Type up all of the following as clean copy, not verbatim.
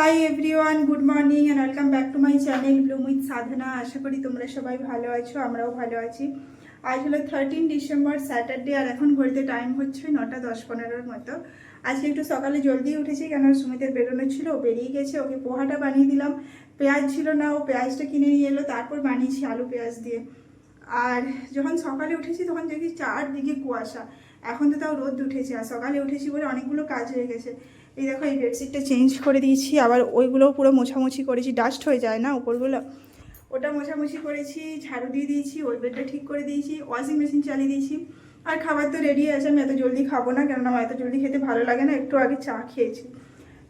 High everyone, good morning and welcome back to my channel Bloom with Sadhana. আশা করি তোমরা সবাই ভালো আছো, আমরাও ভালো আছি। আজ হলো 13 ডিসেম্বর, স্যাটারডে, আর এখন ঘড়িতে টাইম হচ্ছে 9:10-15 মতো। আজকে একটু সকালে জলদি উঠেছি, কেন সুমিতের বেরোনো ছিল, ও বেরিয়ে গেছে। ওকে পোহাটা বানিয়ে দিলাম, পেঁয়াজ ছিল না, ও পেঁয়াজটা কিনে নিয়ে এলো, তারপর বানিয়েছি আলু পেঁয়াজ দিয়ে। আর যখন সকালে উঠেছি তখন দেখি চারদিকে কুয়াশা। এখন তো তাও রোদ উঠেছে, আর সকালে উঠেছি বলে অনেকগুলো কাজ হয়ে গেছে। এই দেখো, এই বেডশিটটা চেঞ্জ করে দিয়েছি, আবার ওইগুলোও পুরো মোছামুছি করেছি, ডাস্ট হয়ে যায় না উপরগুলো, ওটা মোছামুছি করেছি, ঝাড়ু দিয়ে দিয়েছি, ওই বেডটা ঠিক করে দিয়েছি, ওয়াশিং মেশিন চালিয়ে দিয়েছি। আর খাবার তো রেডি আছে, আমি এত জলদি খাবো না, কেননা আমার এত জলদি খেতে ভালো লাগে না। একটু আগে চা খেয়েছি।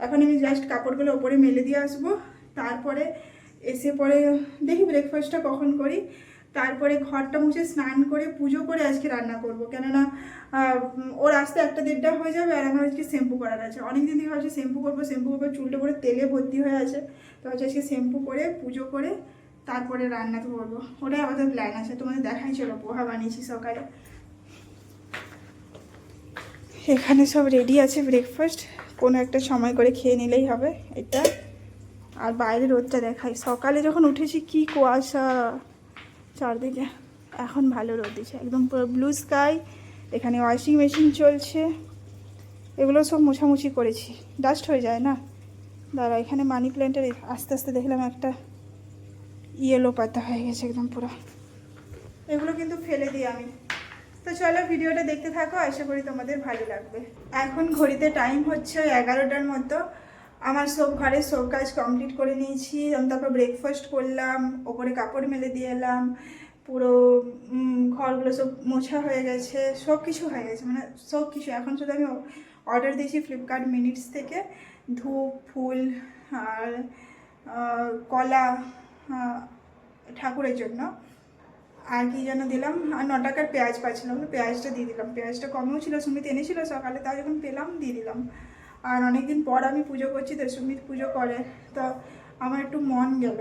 এখন আমি জাস্ট কাপড়গুলো ওপরে মেলে দিয়ে আসবো, তারপরে এসে পরে দেখি ব্রেকফাস্টটা কখন করি। তারপরে ঘরটা মুছে স্নান করে পুজো করে আজকে রান্না করব, কেননা ওর আসতে 1-1:30 হয়ে যাবে। আর আমার আজকে শ্যাম্পু করার আছে, অনেকদিন থেকে ভাবছি শ্যাম্পু করবো, চুলটা পরে তেলে ভর্তি হয়ে আছে। তো হচ্ছে আজকে শ্যাম্পু করে পুজো করে তারপরে রান্না করবো, ওটাই আমাদের প্ল্যান আছে। তোমাদের দেখাই, চলো পোহা বানিয়েছি সকালে। এখানে সব রেডি আছে ব্রেকফাস্ট, কোনো একটা সময় করে খেয়ে নিলেই হবে এটা। আর বাইরে রোদটা দেখাই, সকালে যখন উঠেছি কি কুয়াশা চারদিকে, এখন ভালো রোদ দিচ্ছে, একদম পুরো ব্লু স্কাই। এখানে ওয়াশিং মেশিন চলছে, এগুলো সব মোছামুছি করেছি, ডাস্ট হয়ে যায় না। দাঁড়া, এখানে মানি প্ল্যান্টের আস্তে আস্তে দেখলাম একটা ইয়েলো পাতা হয়ে গেছে একদম পুরো, এগুলো কিন্তু ফেলে দিই আমি। তো চলো ভিডিওটা দেখতে থাকো, আশা করি তোমাদের ভালো লাগবে। এখন ঘড়িতে টাইম হচ্ছে 11টার মতো। আমার সব ঘরে সব কাজ কমপ্লিট করে নিয়েছি। আমি তারপর ব্রেকফাস্ট করলাম, ওপরে কাপড় মেলে দিয়ে এলাম, পুরো ঘরগুলো সব মোছা হয়ে গেছে, সব কিছু হয়ে গেছে, মানে সব কিছু। এখন শুধু আমি অর্ডার দিয়েছি ফ্লিপকার্ট মিনিটস থেকে ধূপ, ফুল আর কলা ঠাকুরের জন্য। আর কি যেন দিলাম, আর 9 টাকার পেঁয়াজ পাচ্ছিলাম, পেঁয়াজটা দিয়ে দিলাম। পেঁয়াজটা কমেও ছিল, সুমিত এনেছিল সকালে, তাও যখন পেলাম দিয়ে দিলাম। আর অনেকদিন পর আমি পুজো করছি, তো সুমিত পুজো করে, তো আমার একটু মন গেল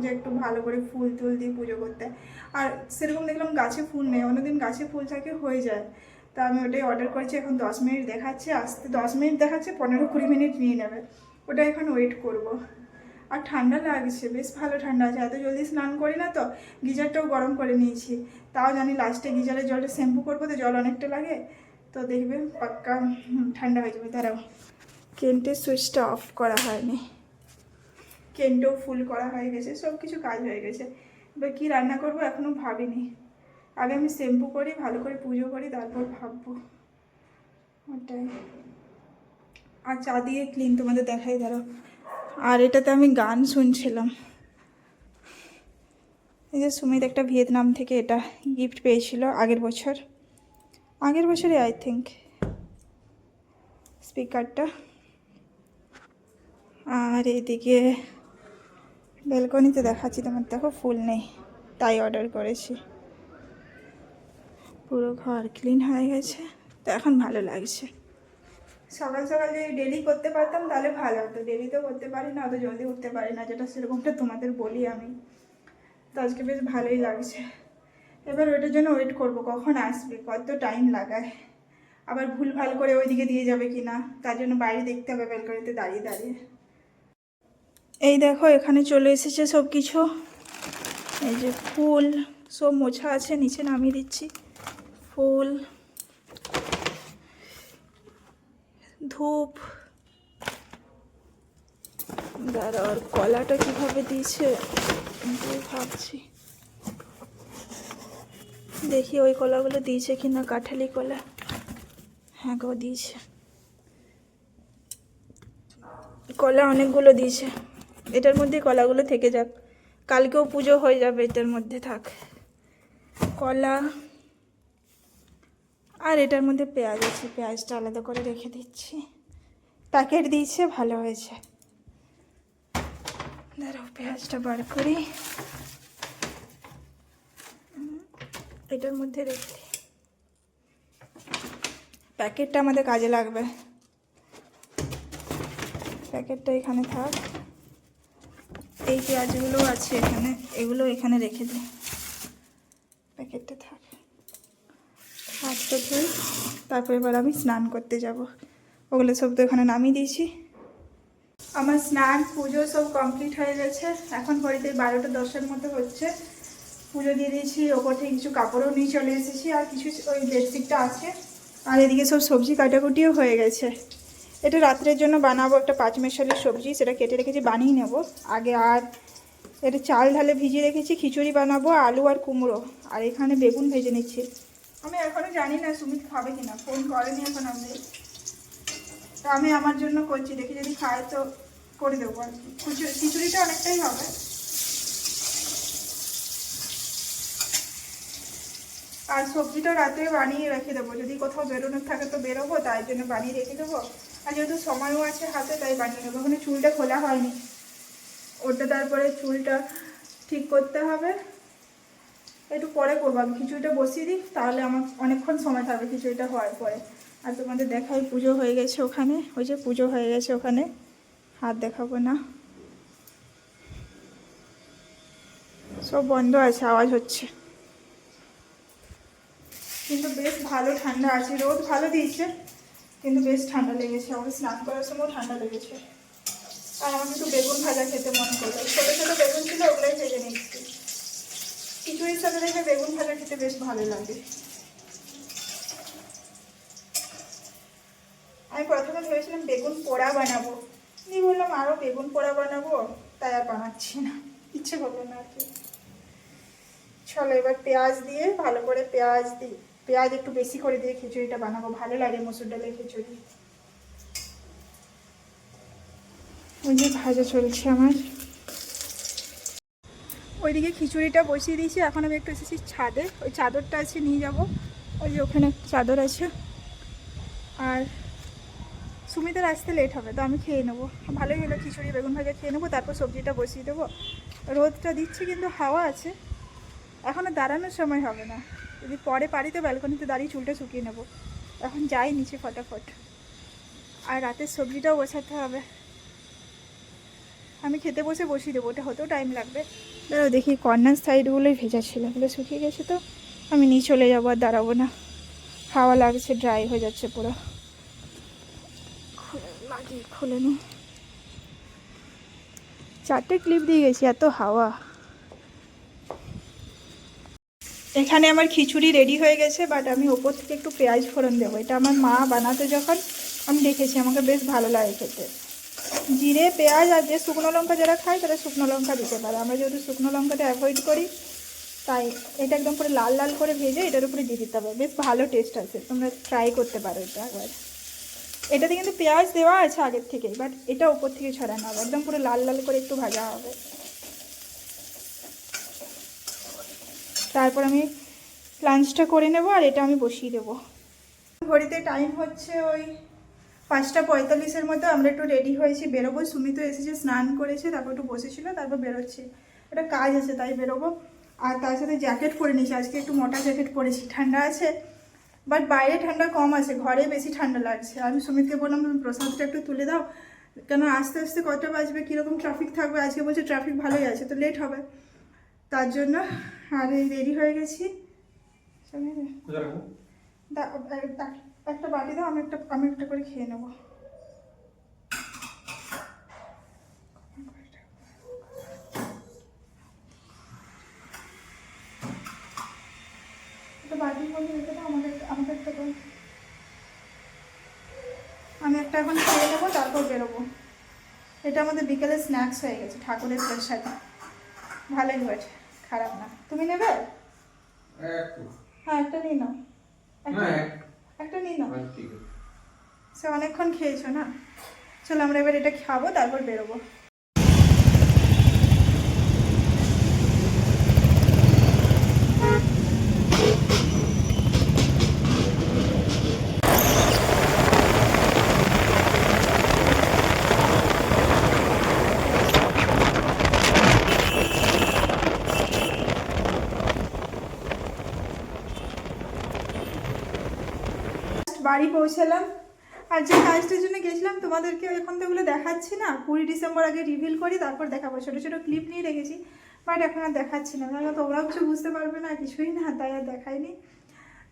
যে একটু ভালো করে ফুল টুল দিয়ে পুজো করতে। আর সেরকম দেখলাম গাছে ফুল নেই, অন্যদিন গাছে ফুল থাকে হয়ে যায়। তা আমি ওটাই অর্ডার করেছি। এখন 10 মিনিট দেখাচ্ছে আসতে, 10 মিনিট দেখাচ্ছে, 15-20 মিনিট নিয়ে নেবে, ওটা এখন ওয়েট করব। আর ঠান্ডা লাগছে, বেশ ভালো ঠান্ডা আছে। এত জলদি স্নান করি না তো, গিজারটাও গরম করে নিয়েছি। তাও জানি লাস্টে গিজারের জলটা শ্যাম্পু করবো, তো জল অনেকটা লাগে, তো দেখবে পাক্কা ঠান্ডা হয়ে যাবে। দাঁড়াও, কেন্টের সুইচটা অফ করা হয়নি, কেন্টেও ফুল করা হয়ে গেছে, সব কিছু কাজ হয়ে গেছে। এবার কী রান্না করবো এখনও ভাবিনি। আগে আমি শ্যাম্পু করি, ভালো করে পুজো করি, তারপর ভাববো ওটাই। আর চা দিয়ে ক্লিন তোমাদের দেখাই, দাঁড়াও। আর এটাতে আমি গান শুনছিলাম। এই যে সুমিত একটা ভিয়েতনাম থেকে এটা গিফট পেয়েছিল আগের বছরে আই থিঙ্ক, স্পিকারটা। আর এদিকে ব্যালকনিতে দেখাচ্ছি তোমার, দেখো ফুল নেই, তাই অর্ডার করেছি। পুরো ঘর ক্লিন হয়ে গেছে, তো এখন ভালো লাগছে। সকাল সকাল যদি ডেলি করতে পারতাম তাহলে ভালো হতো, ডেলি তো করতে পারি না, অত জলদি উঠতে পারি না, যেটা সেরকমটা তোমাদের বলি আমি। তো আজকে বেশ ভালোই লাগছে। এবার ওইটার জন্য ওয়েট করব কখন আসবে, কত টাইম লাগায়, আবার ভুল ভাল করে ওইদিকে দিয়ে যাবে কি না, তার জন্য বাইরে দেখতে হবে ব্যালকনিতে দাঁড়িয়ে দাঁড়িয়ে। এই দেখো এখানে চলে এসেছে সব কিছু, এই যে ফুল সব মোছা আছে, নিচে নামিয়ে দিচ্ছি। ফুল, ধূপ, দাঁড়া, আর কলাটা কীভাবে দিয়েছে ভাবছি, দেখি ওই কলাগুলো দিয়েছে কি না, কাঁঠালি কলা, হ্যাঁ গো দিয়েছে, কলা অনেকগুলো দিয়েছে। এটার মধ্যে কলাগুলো থেকে যাক, কালকেও পুজো হয়ে যাবে, এটার মধ্যে থাক কলা। আর এটার মধ্যে পেঁয়াজ আছে, পেঁয়াজটা আলাদা করে রেখে দিচ্ছি, প্যাকেট দিয়েছে, ভালো হয়েছে। দাঁড়াও পেঁয়াজটা বার করি, এটার মধ্যে রেখে দিই, প্যাকেটটা আমাদের কাজে লাগবে, প্যাকেটটা এখানে থাক। এই পেঁয়াজগুলো আছে এখানে, এগুলো এখানে রেখে দিই, প্যাকেটটা থাক। হাতটা ধুই, তারপর এবার আমি স্নান করতে যাব। ওগুলো সব তো এখানে নামিয়ে দিয়েছি। আমার স্নান পুজো সব কমপ্লিট হয়ে গেছে। এখন ঘড়িতে 12টা 10-এর মতো হচ্ছে। পুজো দিয়ে দিয়েছি, ওপর থেকে কিছু কাপড়ও নিয়ে চলে এসেছি, আর কিছু ওই বেডশিটটা আছে। আর এদিকে সব সবজি কাটাকুটিও হয়ে গেছে। এটা রাত্রের জন্য বানাবো, একটা 5 মেশালের সবজি, সেটা কেটে রেখেছি, বানিয়ে নেব আগে। আর এটা চাল ঢালে ভিজিয়ে রেখেছি, খিচুড়ি বানাবো, আলু আর কুমড়ো। আর এখানে বেগুন ভেজে নিচ্ছি। আমি এখনও জানি না সুমিত খাবে কিনা, ফোন করেনি এখন আমি। তো আমি আমার জন্য করছি, দেখি যদি খায় তো করে দেবো আর কি। খিচুড়িটা অনেকটাই হবে। আর সবজিটা রাতে বানিয়ে রেখে দেবো, যদি কোথাও বেরোনোর থাকে তো বেরোবো, তাই জন্য বানিয়ে রেখে দেবো। আর যেহেতু সময়ও আছে হাতে, তাই বানিয়ে নেবো। ওখানে চুলটা খোলা হয়নি, ওটা তারপরে চুলটা ঠিক করতে হবে, একটু পরে করবো। আমি খিচুড়িটা বসিয়ে দিই, তাহলে আমার অনেকক্ষণ সময় থাকবে খিচুড়িটা হওয়ার পরে। আর তোমাদের দেখাই, পুজো হয়ে গেছে ওখানে, ওই যে পুজো হয়ে গেছে ওখানে, হাত দেখাবো না, সব বন্ধ আছে, আওয়াজ হচ্ছে। কিন্তু বেশ ভালো ঠান্ডা আছে, রোদ ভালো দিয়েছে, কিন্তু বেশ ঠান্ডা লেগেছে। আমাকে স্নান করার সময়ও ঠান্ডা লেগেছে। আর আমাকে একটু বেগুন ভাজা খেতে মন করলো, ছোটো ছোটো বেগুন ছিল, ওগুলোই ভেজে নিচ্ছি। খিচুড়ির সাথে দেখে বেগুন ভাজা খেতে বেশ ভালো লাগে। আমি প্রথমে ভেবেছিলাম বেগুন পোড়া বানাবো, দিয়ে বললাম আরও বেগুন পোড়া বানাবো, তাই আর বানাচ্ছি না, ইচ্ছে করলো না আর কি। চলো এবার পেঁয়াজ দিয়ে ভালো করে, পেঁয়াজ একটু বেশি করে দিয়ে খিচুড়িটা বানাবো, ভালো লাগে মসুর ডালের খিচুড়ি। ওই যে ভাজা চলছে আমার, ওইদিকে খিচুড়িটা বসিয়ে দিয়েছি। এখন আমি একটু এসেছি ছাদে, ওই চাদরটা আছে নিয়ে যাব, ওই যে ওখানে চাদর আছে। আর সুমিতের আসতে লেট হবে, তো আমি খেয়ে নেবো। ভালোই হলো, খিচুড়ি বেগুন ভাজা খেয়ে নেবো, তারপর সবজিটা বসিয়ে দেবো। রোদটা দিচ্ছে কিন্তু হাওয়া আছে, এখনও দাঁড়ানোর সময় হবে না। যদি পরে পারি তো ব্যালকনিতে দাঁড়িয়ে চুলটা শুকিয়ে নেবো। এখন যাই নিচে ফটাফট। আর রাতের সবজিটাও বসাতে হবে। আমি খেতে বসিয়ে দেবো, ওটা হতেও টাইম লাগবে। দাঁড়াও দেখি, কর্নার সাইডগুলোই ভেজা ছিল, ওগুলো শুকিয়ে গেছে, তো আমি নিয়ে চলে যাবো, আর দাঁড়াবো না। হাওয়া লাগছে, ড্রাই হয়ে যাচ্ছে পুরো। খুলে নি, 4টে ক্লিপ দিয়ে গেছি, এত হাওয়া। এখানে আমার খিচুড়ি রেডি হয়ে গেছে, বাট আমি ওপর থেকে একটু পেঁয়াজ ফোড়ন দেবো। এটা আমার মা বানাতে যখন আমি দেখেছি, আমাকে বেশ ভালো লাগে খেতে। জিরে, পেঁয়াজ আর যে শুকনো লঙ্কা যারা খায় তারা শুকনো লঙ্কা দিতে পারে। আমরা যেহেতু শুকনো লঙ্কাটা অ্যাভয়েড করি, তাই এটা একদম পুরো লাল লাল করে ভেজে এটার উপরে দিয়ে দিতে হবে, বেশ ভালো টেস্ট আছে। তোমরা ট্রাই করতে পারো এটা একবার। এটাতে কিন্তু পেঁয়াজ দেওয়া আছে আগের থেকেই, বাট এটা উপর থেকে ছড়ানো হবে, একদম পুরো লাল লাল করে একটু ভাজা হবে। তারপর আমি লাঞ্চটা করে নেব, আর এটা আমি বসিয়ে দেবো। ঘড়িতে টাইম হচ্ছে ওই 5:45-এর মতো। আমরা একটু রেডি হয়েছি, বেরোবো। সুমিত এসেছে, স্নান করেছে, তারপর একটু বসেছিল, তারপর বেরোচ্ছি। একটা কাজ আছে তাই বেরোবো। আর তার সাথে জ্যাকেট পরে নিয়েছি, আজকে একটু মোটা জ্যাকেট পরেছি, ঠান্ডা আছে, বাট বাইরে ঠান্ডা কম আছে, ঘরে বেশি ঠান্ডা লাগছে। আমি সুমিতকে বললাম তুমি প্রসাদটা একটু তুলে দাও, কেন আস্তে আস্তে কটা বাজবে, কীরকম ট্রাফিক থাকবে। আজকে বলছে ট্রাফিক ভালোই আছে, তো লেট হবে, তার জন্য। আর এই রেডি হয়ে গেছি। একটা বাটি দাও, আমি একটা করে খেয়ে নেবো। বাটির মধ্যে রেখে দাও, আমাকে একটা করে। আমি একটা এখন খেয়ে নেবো, তারপর বেরোবো। এটা আমাদের বিকেলে স্ন্যাক্স হয়ে গেছে, ঠাকুরের প্রসাদ। ভালোই হয়েছে, খারাপ না। তুমি নেবে? হ্যাঁ, একটা নিয়ে নাও, একটা নিয়ে নাও। সে অনেকক্ষণ খেয়েছো না। চলো আমরা এবার এটা খাবো, তারপর বেরোবো। বাড়ি পৌঁছালাম। আর যে কাজটার জন্য গেছিলাম তোমাদেরকে এখন তো এগুলো দেখাচ্ছি না, 20 ডিসেম্বর আগে রিভিল করি, তারপর দেখাবো। ছোটো ছোটো ক্লিপ নিয়ে রেখেছি, বাট এখন আর দেখাচ্ছি না, তাহলে তোমরাও কিছু বুঝতে পারবে না, কিছুই না, তাই আর দেখাইনি।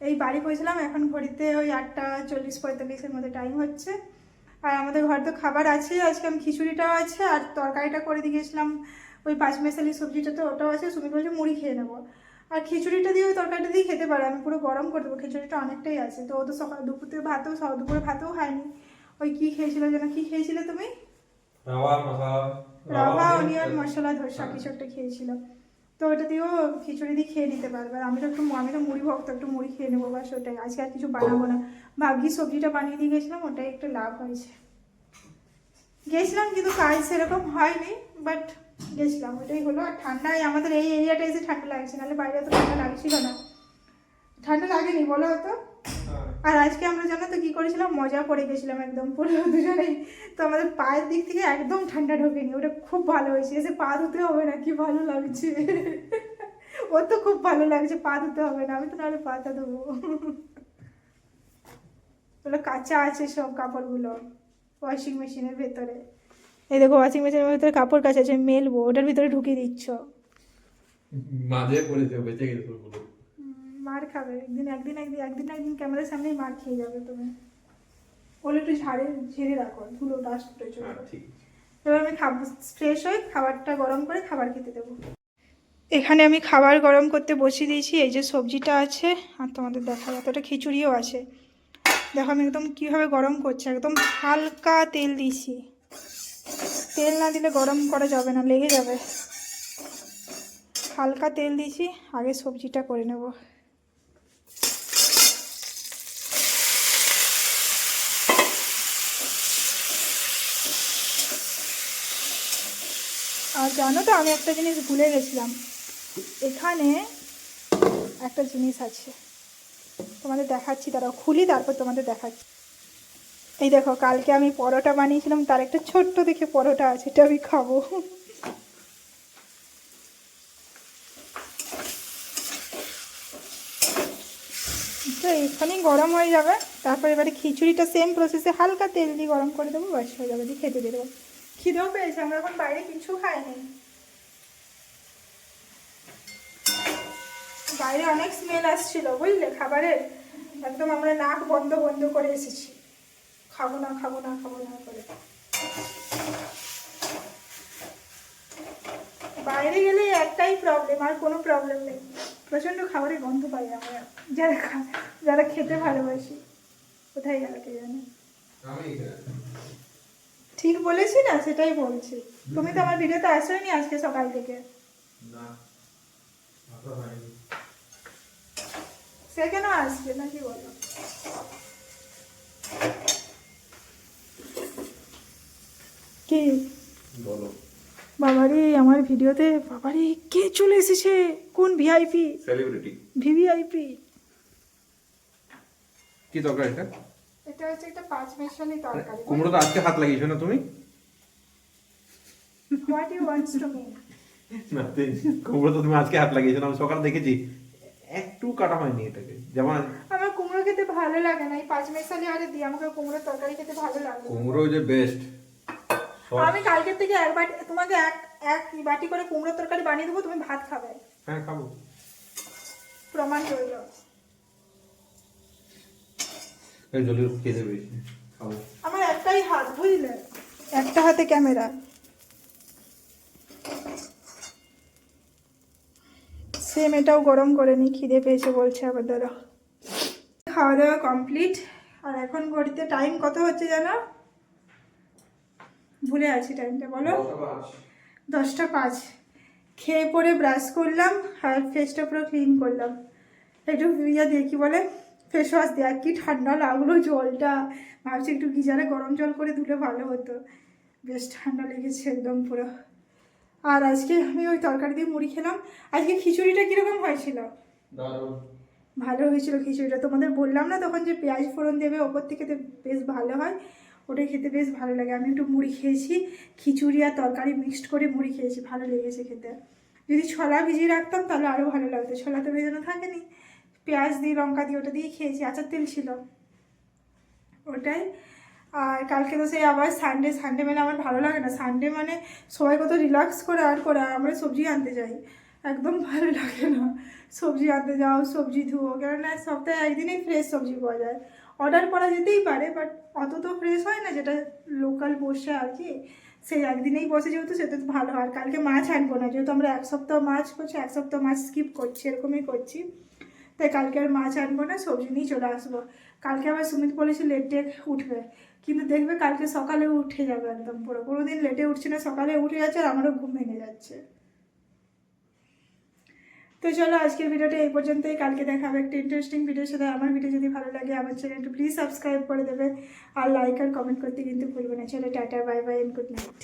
এই বাড়ি পৌঁছলাম, এখন ঘড়িতে ওই 8:40-45-এর মধ্যে টাইম হচ্ছে। আর আমাদের ঘরে তো খাবার আছে, আজকে আমি খিচুড়িটাও আছে আর তরকারিটা করে দিয়ে গেছিলাম ওই পাঁচমেশালি সবজিটা, তো ওটাও আছে। সুমি বলছে মুড়ি খেয়ে নেবো, আর খিচুড়িটা দিয়ে ওই তরকারিটা দিয়ে খেতে পারে, আমি পুরো গরম করে দেবো, খিচুড়িটা অনেকটাই আছে। তো ও তো সকাল দুপুরে ভাতও দুপুরে ভাতও খায়নি। ওই কী খেয়েছিল যেন, কী খেয়েছিলে তুমি? রাভা অনিয়ন মশলা ধোসা কিছু একটা খেয়েছিল। তো ওটা দিয়েও খিচুড়ি দিয়ে খেয়ে নিতে পারবে। আর আমি তো মুড়ি ভক্ত, একটু মুড়ি খেয়ে নেবো, বাস ওটাই। আজকে আর কিছু বানাবো না, ভাবছি সবজিটা বানিয়ে দিয়ে গেছিলাম, ওটাই একটু লাভ হয়েছে। গেছিলাম কিন্তু কাজ সেরকম হয়নি, বাট গেছিলাম, ওটাই হলো। আর ঠান্ডায় আমাদের এই এরিয়াটা এসে ঠান্ডা লাগছে, নাহলে বাইরে তো ঠান্ডা লাগছিল না। ঠান্ডা লাগেনি বলো হতো। আর আজকে আমরা জানো তো কি করেছিলাম, মজা করে গেছিলাম একদম পুরো দুজনেই। তো আমাদের পায়ের দিক থেকে একদম ঠান্ডা ঢোকেনি, ওটা খুব ভালো হয়েছে। এসে পা ধুতে হবে না, কি ভালো লাগছে। ওর তো খুব ভালো লাগছে, পা ধুতে হবে না, আমি তো নাহলে পাটা দেবো। ওগুলো কাঁচা আছে সব কাপড়গুলো ওয়াশিং মেশিনের ভেতরে। এই দেখো ওয়াশিং মেশিনের ভেতরে কাপড় কাচা আছে, মেলবো, ওটার ভিতরে ঢুকিয়ে দিচ্ছ। মাঝে পড়েছে, বেঁচে গেছে পুরো। মার খাবে একদিন ক্যামেরার সামনেই মার খেয়ে যাবে তুমি। ওগুলো একটু ঝেড়ে রাখো, ধুলো ডাস্ট উঠে চলে। ঠিক। এবার আমি ফ্রেশ হয়ে খাবারটা গরম করে খাবার খেতে দেবো। এখানে আমি খাবার গরম করতে বসিয়ে দিয়েছি। এই যে সবজিটা আছে, আর তোমাদের দেখা যাচ্ছে ওটা খিচুড়িও আছে। দেখো আমি একদম কীভাবে গরম করছি, একদম হালকা তেল দিয়েছি। তেল না দিলে গরম করা যাবে না, লেগে যাবে। হালকা তেল দিয়েছি, আগে সবজিটা করে নেব। আর জানো তো আমি একটা জিনিস ভুলে গেছিলাম, এখানে একটা জিনিস আছে, তোমাদের দেখাচ্ছি, তারাও খুলি তারপর তোমাদের দেখাচ্ছি। এই দেখো কালকে আমি পরোটা বানিয়েছিলাম, তার একটা ছোট্ট দেখে পরোটা আছে, এটা আমি খাবো। তো এখানেই গরম হয়ে যাবে, তারপর এবারে খিচুড়িটা সেম প্রসেসে হালকা তেল দিয়ে গরম করে দেবো, ব্যাস হয়ে যাবে, দিয়ে খেতে দিয়ে দেবো। খিদেও পেয়েছে, আমরা এখন বাইরে কিছু খাইনি, বাইরে অনেক স্মেল আসছিল বুঝলে খাবারের, একদম আমরা নাক বন্ধ বন্ধ করে এসেছি, খাবো না খাবো না খাবো না করে। বাইরে গেলে একটাই প্রবলেম, আর কোনো প্রবলেম নেই, প্রচণ্ড খাবারের গন্ধ পাই আমরা যারা খেতে ভালোবাসি। কোথায় গেল কে জানে। ঠিক বলেছি না, সেটাই বলছি। তুমি তো আমার ভিডিওতে আসোইনি আজকে সকাল থেকে। সে কেন আসবে নাকি বলো? কি বলো বাবারে আমার ভিডিওতে, বাবারে কে চলে এসেছে, কোন ভিআইপি? সেলিব্রিটি। ভিভিআইপি। কি তরকারি এটা? এটা হচ্ছে একটা পাঁচমেশালি তরকারি। কুমড়ো তো আজকে হাত লাগিয়েছো না তুমি? What you wants to me? না কুমড়ো তো তুমি আজকে হাত লাগিয়েছো না, আমি সকালে দেখেছি একটু কাটা হয়নি এটাকে। যেমন আমার কুমড়ো খেতে ভালো লাগে না, এই পাঁচমেশালি আরে দিয়ে আমাকে কুমড়োর তরকারি খেতে ভালো লাগে। কুমড়ো যে বেস্ট। আমি কালকের থেকে এক বাটি তোমাকে এক বাটি করে কুমড়োর তরকারি বানিয়ে দেবো, তুমি ভাত খাবে। হ্যাঁ খাবো, প্রমাণ রইল। এই জলের খেতে পেয়েছি, খাবো। আমার একটাই হাত বুঝলে, একটা হাতে ক্যামেরা। সেম এটাও গরম করে নি, খিদে পেয়েছে বলছে আবার। ধরো খাওয়া দাওয়া কমপ্লিট, আর এখন ঘড়িতে টাইম কত হচ্ছে জানো? ভুলে আছি টাইমটা, বলো। 10টা 5। খেয়ে পরে ব্রাশ করলাম আর ফেসটা পুরো ক্লিন করলাম, একটু ইয়ে দিয়ে কি বলে ফেস ওয়াশ দেওয়া। কি ঠান্ডা লাগলো জলটা, ভাবছি একটু গিজারে গরম জল করে ধুলে ভালো হতো, বেশ ঠান্ডা লেগেছে একদম পুরো। আর আজকে আমি ওই তরকারি দিয়ে মুড়ি খেলাম। আজকে খিচুড়িটা কীরকম হয়েছিল? ভালো হয়েছিল খিচুড়িটা, তোমাদের বললাম না তখন যে পেঁয়াজ ফোড়ন দেবে ওপর থেকে, বেশ ভালো হয়, ওটা খেতে বেশ ভালো লাগে। আমি একটু মুড়ি খেয়েছি, খিচুড়ি আর তরকারি মিক্সড করে মুড়ি খেয়েছি, ভালো লেগেছে খেতে। যদি ছোলা ভিজিয়ে রাখতাম তাহলে আরও ভালো লাগতো, ছোলা তো ভেজানো থাকেনি, পেঁয়াজ দিয়ে লঙ্কা দিয়ে ওটা দিয়ে খেয়েছি, আচার তেল ছিল ওটাই। আর কালকে তো সেই আবার সানডে মানে আমার ভালো লাগে না, সানডে মানে সবাই কত রিল্যাক্স করে আর আমরা সবজি আনতে যাই, একদম ভালো লাগে না। সবজি আনতে যাও, সবজি ধুও, কেননা সপ্তাহে একদিনই ফ্রেশ সবজি পাওয়া যায়, অর্ডার করা যেতেই পারে, বাট অত তো ফ্রেশ হয় না যেটা লোকাল বসে আর কি। সেই একদিনেই বসে যেহেতু সেটা তো ভালো হয়। আর কালকে মাছ আনবো না, যেহেতু আমরা এক সপ্তাহ মাছ করছি, এক সপ্তাহ মাছ স্কিপ করছি, এরকমই করছি। তাই কালকে আর মাছ আনবো না, সবজি নিয়ে চলে আসবো। কালকে আবার সুমিত বলেছে লেটে উঠবে, কিন্তু দেখবে কালকে সকালে উঠে যাবে একদম পুরো। কোনো দিন লেটে উঠছে না, সকালে উঠে যাচ্ছে আর আমারও ঘুম ভেঙে যাচ্ছে। তো চলো আজকের ভিডিওটা এই পর্যন্তই, কালকে দেখা হবে একটা ইন্টারেস্টিং ভিডিওর সাথে। আমার ভিডিও যদি ভালো লাগে আমার চ্যানেলটা প্লিজ সাবস্ক্রাইব করে দেবে, আর লাইক আর কমেন্ট করতে কিন্তু ভুলবে না। চলো টাটা, bye bye and good night.